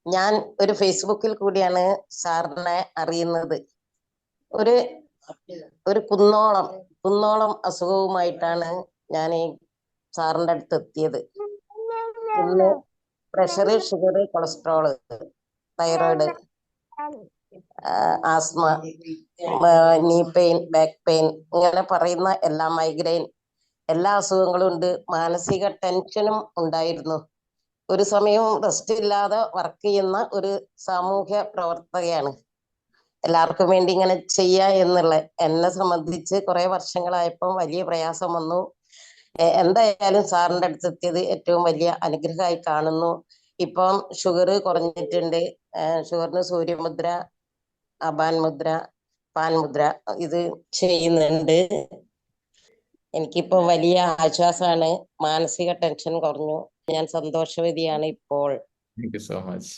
ഞാൻ ഒരു ഫേസ്ബുക്കിൽ കൂടിയാണ് സാറിനെ അറിയുന്നത്. ഒരു ഒരു കുന്നോളം അസുഖവുമായിട്ടാണ് ഞാൻ ഈ സാറിന്റെ അടുത്ത് എത്തിയത്. ഇന്ന് pressure, sugar, cholesterol, thyroid, asthma, നീ പെയിൻ, ബാക്ക് പെയിൻ, ഇങ്ങനെ പറയുന്ന എല്ലാ മൈഗ്രെയിൻ, എല്ലാ അസുഖങ്ങളും ഉണ്ട്. മാനസിക ടെൻഷനും ഉണ്ടായിരുന്നു. ഒരു സമയവും റെസ്റ്റ് ഇല്ലാതെ വർക്ക് ചെയ്യുന്ന ഒരു സാമൂഹ്യ പ്രവർത്തകയാണ്. എല്ലാവർക്കും വേണ്ടി ഇങ്ങനെ ചെയ്യുക എന്നുള്ള എന്നെ സംബന്ധിച്ച് കുറെ വർഷങ്ങളായപ്പോൾ വലിയ പ്രയാസം വന്നു. എന്തായാലും സാറിന്റെ അടുത്ത് എത്തിയത് ഏറ്റവും വലിയ അനുഗ്രഹമായി കാണുന്നു. ഇപ്പം ഷുഗർ കുറഞ്ഞിട്ടുണ്ട്. ഷുഗറിന് സൂര്യമുദ്ര, അപാൻ മുദ്ര, പാൻ മുദ്ര ഇത് ചെയ്യുന്നുണ്ട്. എനിക്കിപ്പോ വലിയ ആശ്വാസമാണ്. മാനസിക ടെൻഷൻ കുറഞ്ഞു. ഞാൻ സന്തോഷവതിയാണ് ഇപ്പോൾ. Thank you so much.